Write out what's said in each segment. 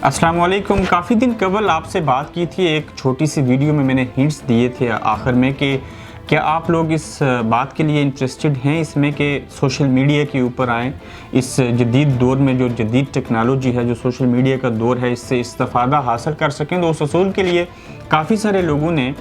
अस्सलाम वालेकुम। काफ़ी दिन कबल आपसे बात की थी, एक छोटी सी वीडियो में मैंने हिंट्स दिए थे आखिर में कि क्या आप लोग इस बात के लिए इंटरेस्टेड हैं इसमें कि सोशल मीडिया के ऊपर आएँ। इस जदीद दौर में जो जदीद टेक्नोलॉजी है, जो सोशल मीडिया का दौर है, इससे इस्तिफ़ादा हासिल कर सकें। तो उस असूल के लिए काफ़ी सारे लोगों ने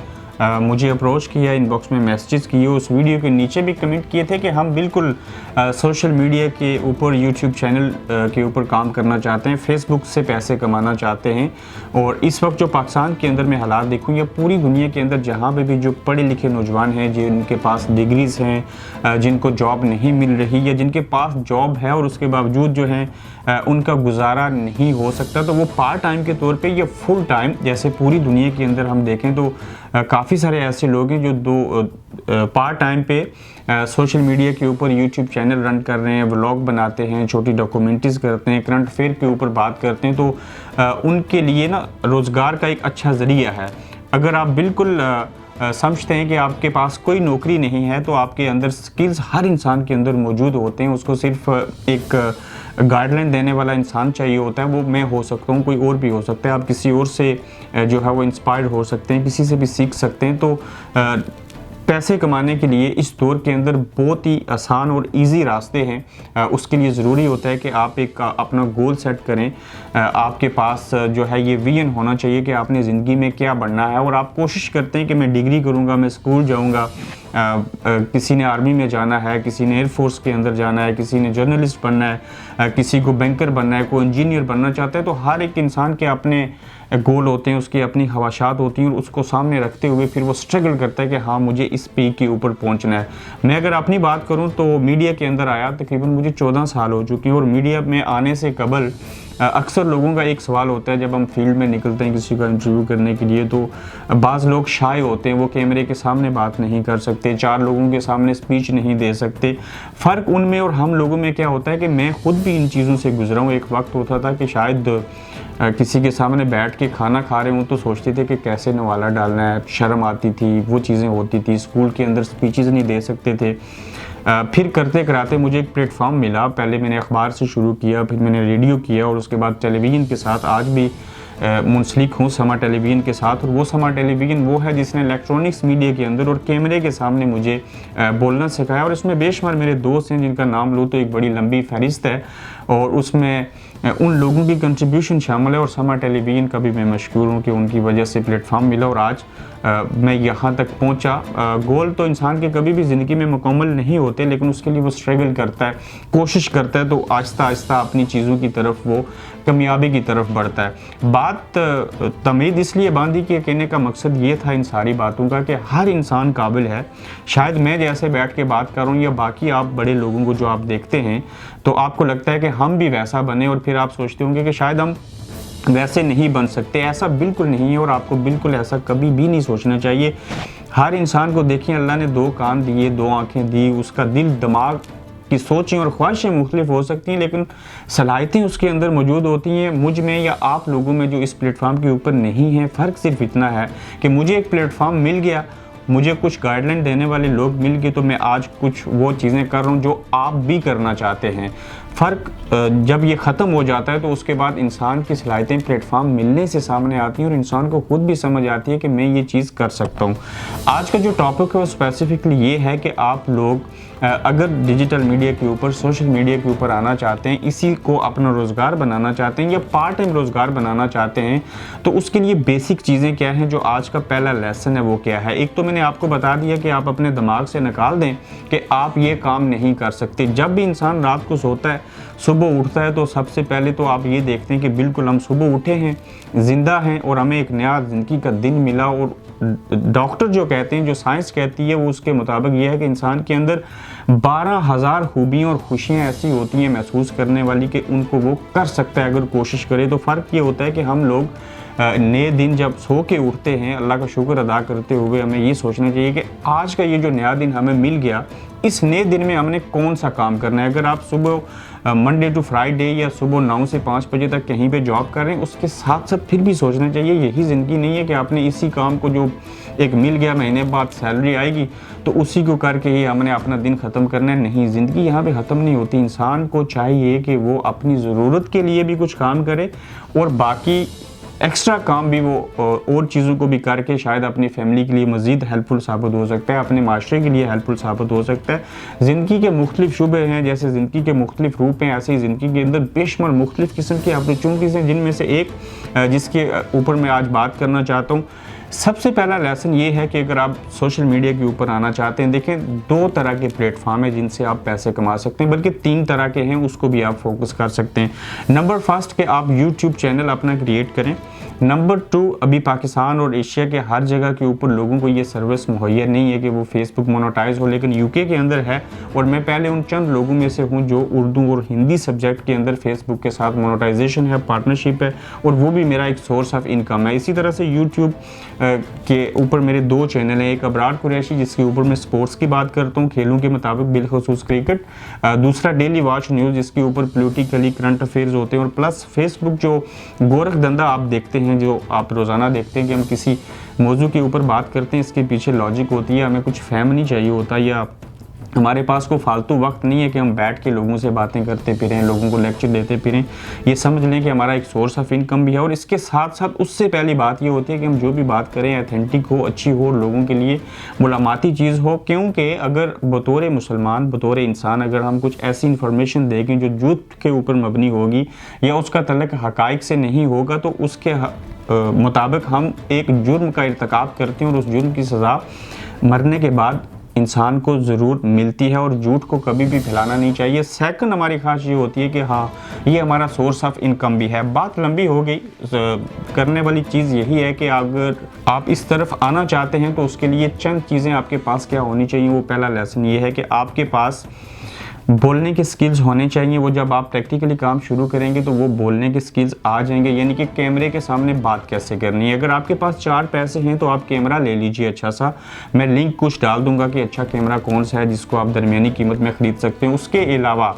मुझे अप्रोच किया, इनबॉक्स में मैसेजेस किए, उस वीडियो के नीचे भी कमेंट किए थे कि हम बिल्कुल सोशल मीडिया के ऊपर, यूट्यूब चैनल के ऊपर काम करना चाहते हैं, फेसबुक से पैसे कमाना चाहते हैं। और इस वक्त जो पाकिस्तान के अंदर मैं हालात देखूँ या पूरी दुनिया के अंदर जहाँ पे भी जो पढ़े लिखे नौजवान हैं, जिनके पास डिग्रीज़ हैं, जिनको जॉब नहीं मिल रही या जिनके पास जॉब है और उसके बावजूद जो है उनका गुजारा नहीं हो सकता, तो वो पार्ट टाइम के तौर पे या फुल टाइम, जैसे पूरी दुनिया के अंदर हम देखें तो काफ़ी सारे ऐसे लोग हैं जो पार्ट टाइम पे सोशल मीडिया के ऊपर यूट्यूब चैनल रन कर रहे हैं, व्लॉग बनाते हैं, छोटी डॉक्यूमेंट्रीज करते हैं, करंट अफेयर के ऊपर बात करते हैं। तो उनके लिए ना रोज़गार का एक अच्छा ज़रिया है। अगर आप बिल्कुल समझते हैं कि आपके पास कोई नौकरी नहीं है, तो आपके अंदर स्किल्स हर इंसान के अंदर मौजूद होते हैं। उसको सिर्फ एक गाइडलाइन देने वाला इंसान चाहिए होता है। वो मैं हो सकता हूँ, कोई और भी हो सकता है। आप किसी और से जो है वो इंस्पायर हो सकते हैं, किसी से भी सीख सकते हैं। तो पैसे कमाने के लिए इस दौर के अंदर बहुत ही आसान और इजी रास्ते हैं। उसके लिए ज़रूरी होता है कि आप एक अपना गोल सेट करें। आपके पास जो है ये विजन होना चाहिए कि आपने ज़िंदगी में क्या बनना है, और आप कोशिश करते हैं कि मैं डिग्री करूँगा, मैं स्कूल जाऊँगा। किसी ने आर्मी में जाना है, किसी ने एयरफोर्स के अंदर जाना है, किसी ने जर्नलिस्ट बनना है, किसी को बैंकर बनना है, कोई इंजीनियर बनना चाहता है। तो हर एक इंसान के अपने गोल होते हैं, उसकी अपनी ख्वाहिशात होती हैं, और उसको सामने रखते हुए फिर वो स्ट्रगल करता है कि हाँ, मुझे इस पीक के ऊपर पहुंचना है। मैं अगर अपनी बात करूं तो मीडिया के अंदर आया तकरीबन मुझे 14 साल हो चुके हैं, और मीडिया में आने से कबल अक्सर लोगों का एक सवाल होता है, जब हम फील्ड में निकलते हैं किसी का इंटरव्यू करने के लिए, तो बाज़ लोग शाय होते हैं, वो कैमरे के सामने बात नहीं कर सकते, 4 लोगों के सामने स्पीच नहीं दे सकते। फ़र्क उनमें और हम लोगों में क्या होता है कि मैं खुद भी इन चीज़ों से गुजरा हूँ। एक वक्त होता था कि शायद किसी के सामने बैठ के खाना खा रहे हूँ तो सोचते थे कि कैसे नवाला डालना है, शर्म आती थी, वो चीज़ें होती थी। स्कूल के अंदर स्पीचेस नहीं दे सकते थे। फिर करते कराते मुझे एक प्लेटफॉर्म मिला। पहले मैंने अखबार से शुरू किया, फिर मैंने रेडियो किया, और उसके बाद टेलीविज़न के साथ आज भी मुंसलिक हूँ समा टेलीविज़न के साथ। और वो समा टेलीविज़न वो है जिसने इलेक्ट्रॉनिक्स मीडिया के अंदर और कैमरे के सामने मुझे बोलना सिखाया। और इसमें बेशुमार मेरे दोस्त हैं, जिनका नाम लूँ तो एक बड़ी लंबी फहरिस्त है, और उसमें उन लोगों की कंट्रीब्यूशन शामिल है। और समा टेलीविज़न का भी मैं मशकूर हूँ कि उनकी वजह से प्लेटफॉर्म मिला और आज मैं यहाँ तक पहुँचा। गोल तो इंसान के कभी भी ज़िंदगी में मुकम्मल नहीं होते, लेकिन उसके लिए वो स्ट्रगल करता है, कोशिश करता है, तो आहिस्ता आहिस्ता अपनी चीज़ों की तरफ वो कामयाबी की तरफ बढ़ता है। बात तमीज़ इसलिए बांधी कि कहने का मकसद ये था इन सारी बातों का कि हर इंसान काबिल है। शायद मैं जैसे बैठ के बात कर रहा हूँ, या बाकी आप बड़े लोगों को जो आप देखते हैं, तो आपको लगता है कि हम भी वैसा बने, और फिर आप सोचते होंगे कि शायद हम वैसे नहीं बन सकते। ऐसा बिल्कुल नहीं है, और आपको बिल्कुल ऐसा कभी भी नहीं सोचना चाहिए। हर इंसान को देखिए, अल्लाह ने 2 कान दिए, 2 आँखें दी, उसका दिल, दिमाग की सोचें और ख्वाहिशें मुख्तलिफ हो सकती हैं, लेकिन सलाहियतें उसके अंदर मौजूद होती हैं। मुझ में या आप लोगों में जो इस प्लेटफॉर्म के ऊपर नहीं है, फ़र्क सिर्फ इतना है कि मुझे एक प्लेटफॉर्म मिल गया, मुझे कुछ गाइडलाइन देने वाले लोग मिल गए, तो मैं आज कुछ वो चीज़ें कर रहा हूँ जो आप भी करना चाहते हैं। फ़र्क जब ये ख़त्म हो जाता है तो उसके बाद इंसान की सलाहियतें प्लेटफॉर्म मिलने से सामने आती हैं, और इंसान को खुद भी समझ आती है कि मैं ये चीज़ कर सकता हूँ। आज का जो टॉपिक है वो स्पेसिफिकली ये है कि आप लोग अगर डिजिटल मीडिया के ऊपर, सोशल मीडिया के ऊपर आना चाहते हैं, इसी को अपना रोज़गार बनाना चाहते हैं या पार्ट टाइम रोज़गार बनाना चाहते हैं, तो उसके लिए बेसिक चीज़ें क्या हैं। जो आज का पहला लेसन है वो क्या है। एक तो मैंने आपको बता दिया कि आप अपने दिमाग से निकाल दें कि आप ये काम नहीं कर सकते। जब भी इंसान रात को सोता है, सुबह उठता है, तो सबसे पहले तो आप ये देखते हैं कि बिल्कुल हम सुबह उठे हैं, ज़िंदा हैं, और हमें एक नया ज़िंदगी का दिन मिला। और डॉक्टर जो कहते हैं, जो साइंस कहती है, वो उसके मुताबिक ये है कि इंसान के अंदर 12,000 खूबियाँ और खुशियाँ ऐसी होती हैं महसूस करने वाली कि उनको वो कर सकता है अगर कोशिश करे। तो फ़र्क ये होता है कि हम लोग नए दिन जब सो के उठते हैं, अल्लाह का शुक्र अदा करते हुए हमें ये सोचना चाहिए कि आज का ये जो नया दिन हमें मिल गया, इस नए दिन में हमने कौन सा काम करना है। अगर आप सुबह मंडे टू फ्राइडे या सुबह 9 से 5 बजे तक कहीं पे जॉब कर रहे हैं, उसके साथ साथ फिर भी सोचना चाहिए यही ज़िंदगी नहीं है कि आपने इसी काम को जो एक मिल गया, महीने बाद सैलरी आएगी तो उसी को करके ही हमने अपना दिन ख़त्म करना है। नहीं, ज़िंदगी यहाँ पे ख़त्म नहीं होती। इंसान को चाहिए कि वो अपनी ज़रूरत के लिए भी कुछ काम करे और बाकी एक्स्ट्रा काम भी वो और चीज़ों को भी करके शायद अपनी फैमिली के लिए मज़ीद हेल्पफुल साबित हो सकता है, अपने माशरे के लिए हेल्पफुल साबित हो सकता है। ज़िंदगी के मुख्तलिफ शुबे हैं, जैसे ज़िंदगी के मुख्तलिफ रूप हैं, ऐसे ही ज़िंदगी के अंदर बेशुमार मुख्तलिफ किस्म की अपॉर्चुनिटीज़ हैं, जिनमें से एक जिसके ऊपर मैं आज बात करना चाहता हूँ। सबसे पहला लेसन ये है कि अगर आप सोशल मीडिया के ऊपर आना चाहते हैं, देखें 2 तरह के प्लेटफॉर्म हैं जिनसे आप पैसे कमा सकते हैं, बल्कि 3 तरह के हैं, उसको भी आप फोकस कर सकते हैं। नंबर फर्स्ट कि आप यूट्यूब चैनल अपना क्रिएट करें। नंबर 2, अभी पाकिस्तान और एशिया के हर जगह के ऊपर लोगों को ये सर्विस मुहैया नहीं है कि वो फेसबुक मोनेटाइज हो, लेकिन यूके के अंदर है और मैं पहले उन चंद लोगों में से हूँ जो उर्दू और हिंदी सब्जेक्ट के अंदर फेसबुक के साथ मोनेटाइजेशन है, पार्टनरशिप है और वो भी मेरा एक सोर्स ऑफ इनकम है। इसी तरह से यूट्यूब के ऊपर मेरे 2 चैनल हैं, एक अबरार कुरैशी जिसके ऊपर मैं स्पोर्ट्स की बात करता हूँ, खेलों के मुताबिक बिलखसूस क्रिकेट, दूसरा डेली वॉच न्यूज़ जिसके ऊपर पोलिटिकली करंट अफेयर्स होते हैं, और प्लस फेसबुक जो गोरख धंधा आप देखते हैं, जो आप रोज़ाना देखते हैं कि हम किसी मौजू के ऊपर बात करते हैं, इसके पीछे लॉजिक होती है, हमें कुछ फहम नहीं चाहिए होता या हमारे पास को फालतू वक्त नहीं है कि हम बैठ के लोगों से बातें करते फिरें, लोगों को लेक्चर देते फिरें। ये समझ लें कि हमारा एक सोर्स ऑफ इनकम भी है और इसके साथ साथ उससे पहली बात ये होती है कि हम जो भी बात करें ऑथेंटिक हो, अच्छी हो, लोगों के लिए मुलाकाती चीज़ हो। क्योंकि अगर बतौर मुसलमान, बतौर इंसान अगर हम कुछ ऐसी इन्फॉर्मेशन देंगे जो झूठ के ऊपर मबनी होगी या उसका तल्लुक हक़ाइक़ से नहीं होगा, तो उसके मुताबिक हम एक जुर्म का इर्तिकाब करते हैं और उस जुर्म की सज़ा मरने के बाद इंसान को ज़रूर मिलती है और झूठ को कभी भी फैलाना नहीं चाहिए। सेकंड हमारी ख्वाहिश ये होती है कि हाँ, ये हमारा सोर्स ऑफ इनकम भी है। बात लंबी हो गई, करने वाली चीज़ यही है कि अगर आप इस तरफ आना चाहते हैं तो उसके लिए चंद चीज़ें आपके पास क्या होनी चाहिए। वो पहला लेसन ये है कि आपके पास बोलने के स्किल्स होने चाहिए। वो जब आप प्रैक्टिकली काम शुरू करेंगे तो वो बोलने के स्किल्स आ जाएंगे, यानी कि कैमरे के सामने बात कैसे करनी है। अगर आपके पास 4 पैसे हैं तो आप कैमरा ले लीजिए अच्छा सा, मैं लिंक कुछ डाल दूंगा कि अच्छा कैमरा कौन सा है जिसको आप दरमियानी कीमत में ख़रीद सकते हैं। उसके अलावा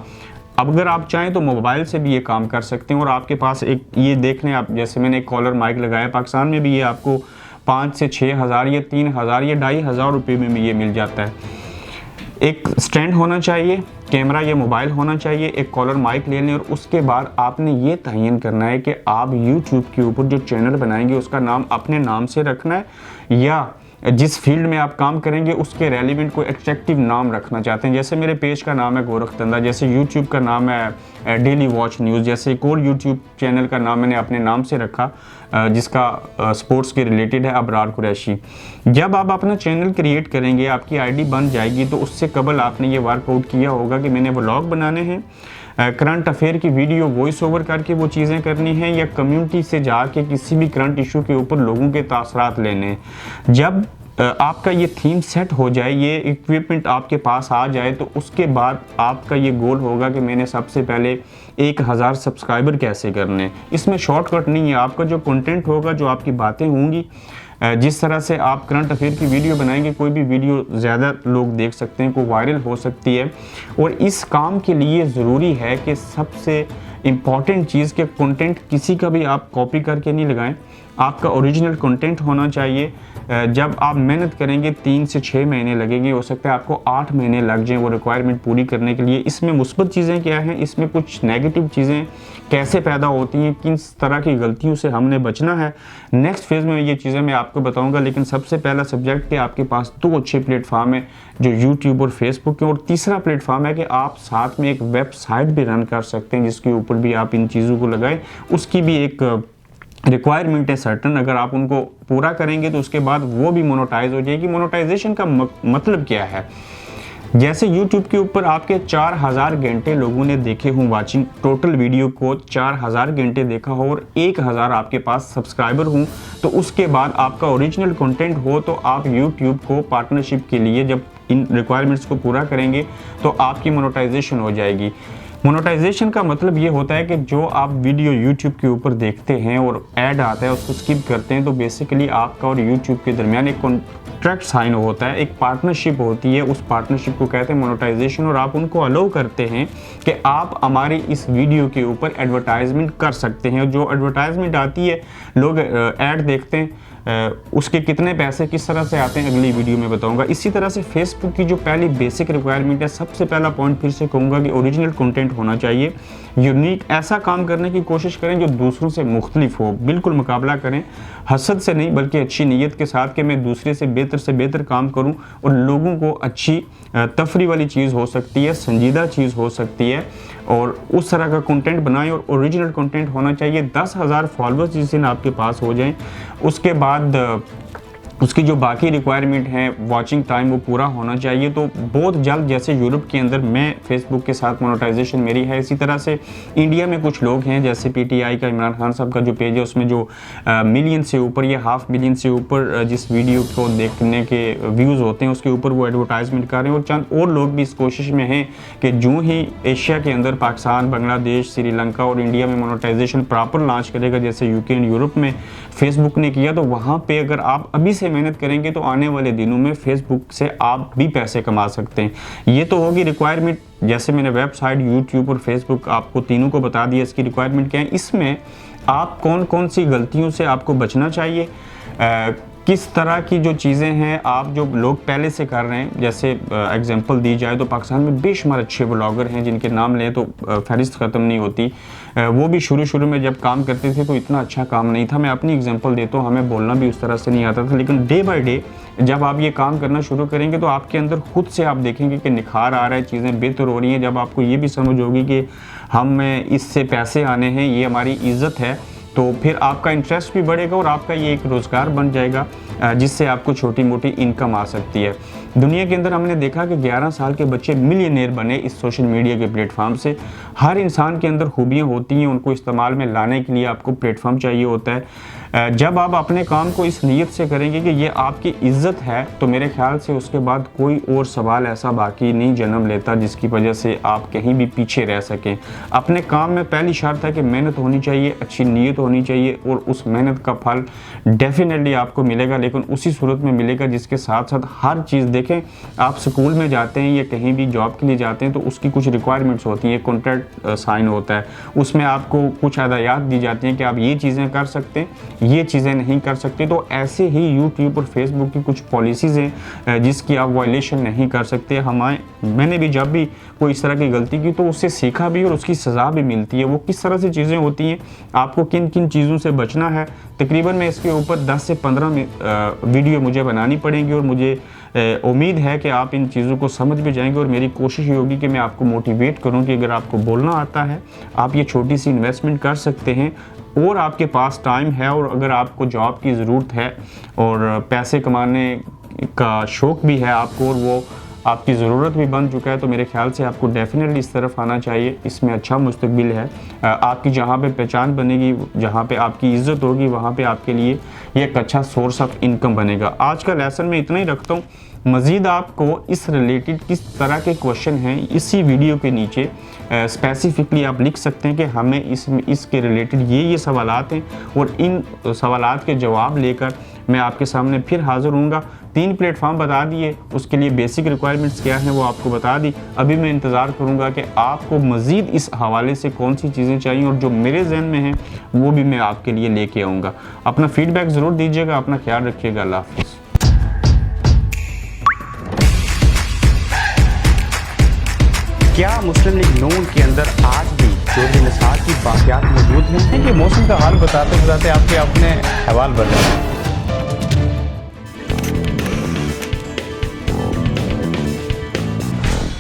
अब अगर आप चाहें तो मोबाइल से भी ये काम कर सकते हैं और आपके पास एक ये देख लें आप, जैसे मैंने एक कॉलर माइक लगाया, पाकिस्तान में भी ये आपको 5 से 6 हज़ार या 3 हज़ार या 2,500 रुपये में ये मिल जाता है। एक स्टैंड होना चाहिए, कैमरा या मोबाइल होना चाहिए, एक कॉलर माइक ले लें और उसके बाद आपने ये तयन करना है कि आप YouTube के ऊपर जो चैनल बनाएंगे उसका नाम अपने नाम से रखना है या जिस फील्ड में आप काम करेंगे उसके रेलिवेंट कोई एट्रैक्टिव नाम रखना चाहते हैं। जैसे मेरे पेज का नाम है गोरख धंधा, जैसे YouTube का नाम है डेली वॉच न्यूज़, जैसे एक और YouTube चैनल का नाम मैंने अपने नाम से रखा जिसका स्पोर्ट्स के रिलेटेड है, अबरार कुरैशी। जब आप अपना चैनल क्रिएट करेंगे, आपकी आईडी बन जाएगी, तो उससे कबल आपने ये वर्कआउट किया होगा कि मैंने व्लॉग बनाने हैं, करंट अफेयर की वीडियो वॉइस ओवर करके वो चीज़ें करनी है या कम्युनिटी से जाके किसी भी करंट इशू के ऊपर लोगों के तासरात लेने हैं। जब आपका ये थीम सेट हो जाए, ये इक्विपमेंट आपके पास आ जाए, तो उसके बाद आपका ये गोल होगा कि मैंने सबसे पहले 1000 सब्सक्राइबर कैसे करने। इसमें शॉर्टकट नहीं है, आपका जो कंटेंट होगा, जो आपकी बातें होंगी, जिस तरह से आप करंट अफेयर की वीडियो बनाएंगे, कोई भी वीडियो ज़्यादा लोग देख सकते हैं, कोई वायरल हो सकती है। और इस काम के लिए ज़रूरी है कि सबसे इम्पॉर्टेंट चीज़ के कंटेंट किसी का भी आप कॉपी करके नहीं लगाएं, आपका ओरिजिनल कंटेंट होना चाहिए। जब आप मेहनत करेंगे 3 से 6 महीने लगेंगे, हो सकता है आपको 8 महीने लग जाएं वो रिक्वायरमेंट पूरी करने के लिए। इसमें मुस्बत चीज़ें क्या हैं, इसमें कुछ नेगेटिव चीज़ें कैसे पैदा होती हैं, किस तरह की गलतियों से हमने बचना है, नेक्स्ट फेज़ में ये चीज़ें मैं आपको बताऊंगा। लेकिन सबसे पहला सब्जेक्ट कि आपके पास 2 अच्छे प्लेटफार्म है जो यूट्यूब और फेसबुक है, और तीसरा प्लेटफार्म है कि आप साथ में एक वेबसाइट भी रन कर सकते हैं जिसके ऊपर भी आप इन चीज़ों को लगाएं। उसकी भी एक रिक्वायरमेंट है सर्टन, अगर आप उनको पूरा करेंगे तो उसके बाद वो भी मोनेटाइज हो जाएगी। मोनेटाइजेशन का मतलब क्या है, जैसे YouTube के ऊपर आपके 4000 घंटे लोगों ने देखे हों, वाचिंग टोटल वीडियो को 4000 घंटे देखा हो और 1000 आपके पास सब्सक्राइबर हों, तो उसके बाद आपका ओरिजिनल कंटेंट हो तो आप YouTube को पार्टनरशिप के लिए जब इन रिक्वायरमेंट्स को पूरा करेंगे तो आपकी मोनेटाइजेशन हो जाएगी। मोनेटाइजेशन का मतलब ये होता है कि जो आप वीडियो यूट्यूब के ऊपर देखते हैं और ऐड आता है उसको स्किप करते हैं, तो बेसिकली आपका और यूट्यूब के दरमियान एक कॉन्ट्रैक्ट साइन होता है, एक पार्टनरशिप होती है, उस पार्टनरशिप को कहते हैं मोनेटाइजेशन। और आप उनको अलाउ करते हैं कि आप हमारी इस वीडियो के ऊपर एडवर्टाइजमेंट कर सकते हैं। जो एडवर्टाइजमेंट आती है, लोग ऐड देखते हैं, उसके कितने पैसे किस तरह से आते हैं अगली वीडियो में बताऊंगा। इसी तरह से फेसबुक की जो पहली बेसिक रिक्वायरमेंट है, सबसे पहला पॉइंट फिर से कहूँगा कि ओरिजिनल कंटेंट होना चाहिए, यूनिक, ऐसा काम करने की कोशिश करें जो दूसरों से मुख्तलिफ हो, बिल्कुल मुकाबला करें, हसद से नहीं बल्कि अच्छी नीयत के साथ कि मैं दूसरे से बेहतर काम करूं और लोगों को अच्छी तफरी वाली चीज़ हो सकती है, संजीदा चीज़ हो सकती है, और उस तरह का कंटेंट बनाएं। और ओरिजिनल कंटेंट होना चाहिए। 10,000 फॉलोअर्स जिस दिन आपके पास हो जाएं, उसके बाद उसकी जो बाकी रिक्वायरमेंट है, वॉचिंग टाइम, वो पूरा होना चाहिए। तो बहुत जल्द, जैसे यूरोप के अंदर मैं फेसबुक के साथ मोनेटाइजेशन मेरी है, इसी तरह से इंडिया में कुछ लोग हैं, जैसे पीटीआई का इमरान खान साहब का जो पेज है, उसमें जो मिलियन से ऊपर या 500 मिलियन से ऊपर जिस वीडियो को देखने के व्यूज़ होते हैं, उसके ऊपर वो एडवर्टाइजमेंट कर रहे हैं। और चंद और लोग भी इस कोशिश में हैं कि जो ही एशिया के अंदर पाकिस्तान, बांग्लादेश, श्रीलंका और इंडिया में मोनेटाइजेशन प्रॉपर लॉन्च करेगा, जैसे यूके एंड यूरोप में फेसबुक ने किया, तो वहाँ पर अगर आप अभी से मेहनत करेंगे तो आने वाले दिनों में फेसबुक से आप भी पैसे कमा सकते हैं। ये तो होगी रिक्वायरमेंट। जैसे मैंने वेबसाइट, यूट्यूब और फेसबुक आपको तीनों को बता दिया इसकी रिक्वायरमेंट क्या है। इसमें आप कौन कौन सी गलतियों से आपको बचना चाहिए, किस तरह की जो चीज़ें हैं आप जो लोग पहले से कर रहे हैं, जैसे एग्जांपल दी जाए तो पाकिस्तान में बेशुमार अच्छे ब्लॉगर हैं जिनके नाम लें तो फहरिस्त ख़त्म नहीं होती। वो भी शुरू में जब काम करते थे तो इतना अच्छा काम नहीं था। मैं अपनी एग्जांपल देता हूँ, हमें बोलना भी उस तरह से नहीं आता था, लेकिन डे बाय डे जब आप ये काम करना शुरू करेंगे तो आपके अंदर खुद से आप देखेंगे कि निखार आ रहा है, चीज़ें बेहतर हो रही हैं। जब आपको ये भी समझ होगी कि हमें इससे पैसे आने हैं, ये हमारी इज़्ज़त है, तो फिर आपका इंटरेस्ट भी बढ़ेगा और आपका ये एक रोज़गार बन जाएगा जिससे आपको छोटी मोटी इनकम आ सकती है। दुनिया के अंदर हमने देखा कि 11 साल के बच्चे मिलियनेयर बने इस सोशल मीडिया के प्लेटफॉर्म से। हर इंसान के अंदर खूबियाँ होती हैं, उनको इस्तेमाल में लाने के लिए आपको प्लेटफॉर्म चाहिए होता है। जब आप अपने काम को इस नीयत से करेंगे कि ये आपकी इज़्ज़त है, तो मेरे ख्याल से उसके बाद कोई और सवाल ऐसा बाकी नहीं जन्म लेता जिसकी वजह से आप कहीं भी पीछे रह सकें। अपने काम में पहली शर्त है कि मेहनत होनी चाहिए, अच्छी नीयत होनी चाहिए, और उस मेहनत का फल डेफिनेटली आपको मिलेगा, लेकिन उसी सूरत में मिलेगा जिसके साथ साथ हर चीज़ देखें। आप स्कूल में जाते हैं या कहीं भी जॉब के लिए जाते हैं तो उसकी कुछ रिक्वायरमेंट्स होती हैं, कॉन्ट्रैक्ट साइन होता है, उसमें आपको कुछ हदायत दी जाती हैं कि आप ये चीज़ें कर सकते हैं, ये चीज़ें नहीं कर सकते। तो ऐसे ही यूट्यूब और फेसबुक की कुछ पॉलिसीज़ हैं जिसकी आप वायलेशन नहीं कर सकते। मैंने भी जब भी कोई इस तरह की गलती की तो उससे सीखा भी और उसकी सज़ा भी मिलती है। वो किस तरह से चीज़ें होती हैं, आपको किन किन चीज़ों से बचना है, तकरीबन मैं इसके ऊपर 10 से 15 वीडियो मुझे बनानी पड़ेंगी, और मुझे उम्मीद है कि आप इन चीज़ों को समझ भी जाएंगे। और मेरी कोशिश ये होगी कि मैं आपको मोटिवेट करूं कि अगर आपको बोलना आता है, आप ये छोटी सी इन्वेस्टमेंट कर सकते हैं, और आपके पास टाइम है, और अगर आपको जॉब की ज़रूरत है और पैसे कमाने का शौक़ भी है आपको, और वो आपकी ज़रूरत भी बन चुका है, तो मेरे ख्याल से आपको डेफिनेटली इस तरफ आना चाहिए। इसमें अच्छा मुस्तकबिल है। आपकी जहाँ पे पहचान बनेगी, जहाँ पे आपकी इज़्ज़त होगी, वहाँ पे आपके लिए ये एक अच्छा सोर्स ऑफ इनकम बनेगा। आज का लेसन मैं इतना ही रखता हूँ। मज़ीद आपको इस रिलेटेड किस तरह के क्वेश्चन हैं इसी वीडियो के नीचे स्पेसिफिकली आप लिख सकते हैं कि हमें इसके रिलेटेड ये सवालात हैं, और इन सवालात के जवाब लेकर मैं आपके सामने फिर हाज़िर होऊंगा। 3 प्लेटफॉर्म बता दिए, उसके लिए बेसिक रिक्वायरमेंट्स क्या हैं वो आपको बता दी। अभी मैं इंतज़ार करूंगा कि आपको मज़ीद इस हवाले से कौन सी चीज़ें चाहिए, और जो मेरे जहन में हैं वो भी मैं आपके लिए लेके आऊँगा। अपना फीडबैक ज़रूर दीजिएगा। अपना ख्याल रखिएगा। अल्लाह हाफ़िज़। क्या मुस्लिम लीग नून के अंदर आज भी चोरी नसार की वाक़यात मौजूद हैं? कि मौसम का हाल बताते बताते आपके अपने हवाल बदल